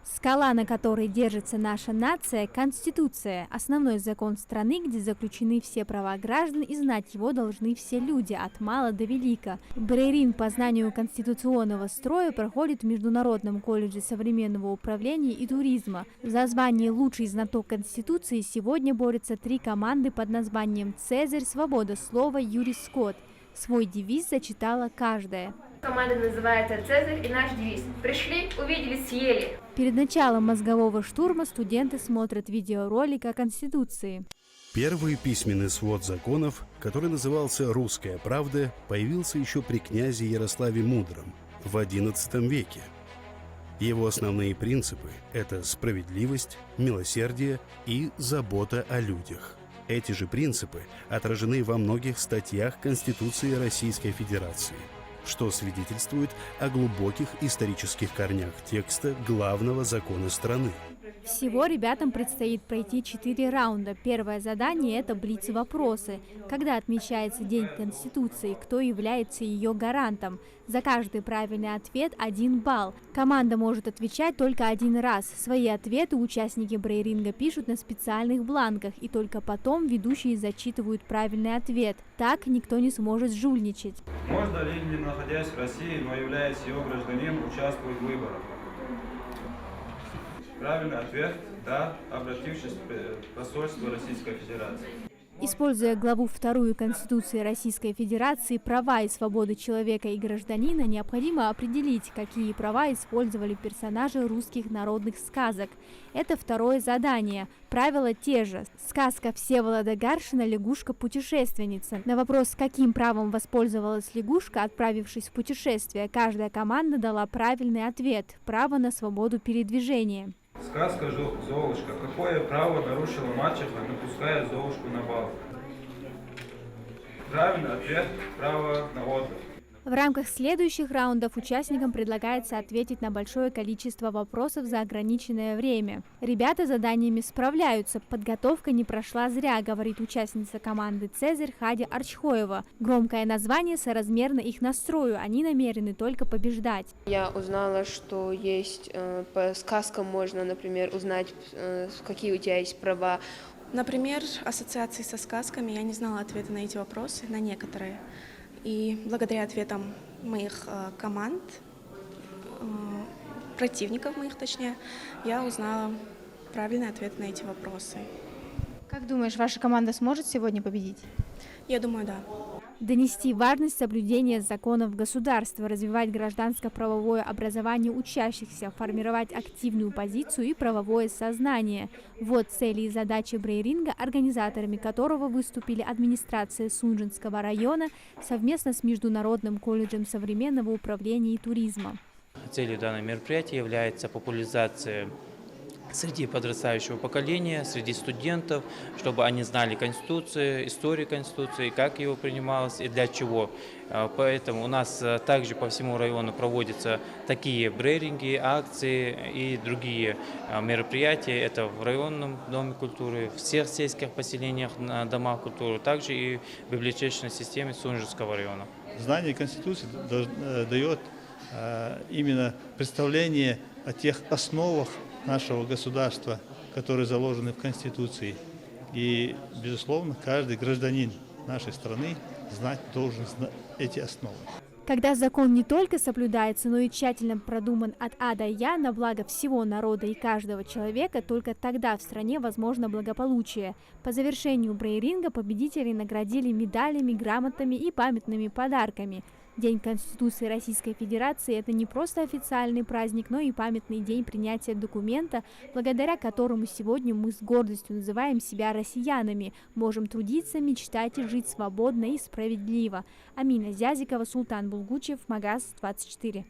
Скала, на которой держится наша нация – Конституция, основной закон страны, где заключены все права граждан, и знать его должны все люди, от мала до велика. Брейринг по знанию конституционного строя проходит в Международном колледже современного управления и туризма. За звание «Лучший знаток Конституции» сегодня борются 3 команды под названием «Цезарь», «Свобода слова», «Юрис Скотт». Свой девиз зачитала каждая. Команда называется «Цезарь», и наш девиз «Пришли, увидели, съели». Перед началом мозгового штурма студенты смотрят видеоролик о Конституции. Первый письменный свод законов, который назывался «Русская правда», появился еще при князе Ярославе Мудром в XI веке. Его основные принципы – это справедливость, милосердие и забота о людях. Эти же принципы отражены во многих статьях Конституции Российской Федерации, что свидетельствует о глубоких исторических корнях текста главного закона страны. Всего ребятам предстоит пройти 4 раунда. Первое задание – это блиц-вопросы. Когда отмечается День Конституции, кто является ее гарантом? За каждый правильный ответ 1 балл. Команда может отвечать только 1 раз. Свои ответы участники брейринга пишут на специальных бланках, и только потом ведущие зачитывают правильный ответ. Так никто не сможет жульничать. Можно ли, не находясь в России, но являясь ее гражданином, участвовать в выборах? Правильный ответ – да, обратившись в посольство Российской Федерации. Используя главу 2 Конституции Российской Федерации «Права и свободы человека и гражданина», необходимо определить, какие права использовали персонажи русских народных сказок. Это второе задание. Правила те же. Сказка Всеволода Гаршина «Лягушка-путешественница». На вопрос, каким правом воспользовалась лягушка, отправившись в путешествие, каждая команда дала правильный ответ – право на свободу передвижения. Сказка «Золушка». Какое право нарушила мачеха, напуская Золушку на бал? Правильный ответ – право на отдых. В рамках следующих раундов участникам предлагается ответить на большое количество вопросов за ограниченное время. Ребята заданиями справляются. Подготовка не прошла зря, говорит участница команды «Цезарь» Хадя Арчхоева. Громкое название соразмерно их настрою, они намерены только побеждать. Я узнала, что есть по сказкам можно, например, узнать, какие у тебя есть права. Например, ассоциации со сказками, я не знала ответа на эти вопросы, на некоторые. И благодаря ответам моих команд, противников моих точнее, я узнала правильный ответ на эти вопросы. Как думаешь, ваша команда сможет сегодня победить? Я думаю, да. Донести важность соблюдения законов государства, развивать гражданско-правовое образование учащихся, формировать активную позицию и правовое сознание. Вот цели и задачи брейринга, организаторами которого выступили администрация Сунжинского района совместно с Международным колледжем современного управления и туризма. Целью данного мероприятия является популяризация среди подрастающего поколения, среди студентов, чтобы они знали Конституцию, историю Конституции, как его принималось и для чего. Поэтому у нас также по всему району проводятся такие брейринги, акции и другие мероприятия. Это в районном доме культуры, в всех сельских поселениях, на домах культуры, также и в библиотечной системе Сунжинского района. Знание Конституции дает именно представление о тех основах нашего государства, которые заложены в Конституции. И, безусловно, каждый гражданин нашей страны должен знать эти основы. Когда закон не только соблюдается, но и тщательно продуман от А до Я на благо всего народа и каждого человека, только тогда в стране возможно благополучие. По завершению брейринга победителей наградили медалями, грамотами и памятными подарками. День Конституции Российской Федерации – это не просто официальный праздник, но и памятный день принятия документа, благодаря которому сегодня мы с гордостью называем себя россиянами, можем трудиться, мечтать и жить свободно и справедливо. Амина Зязикова, Султан Булгучев, Магаз 24.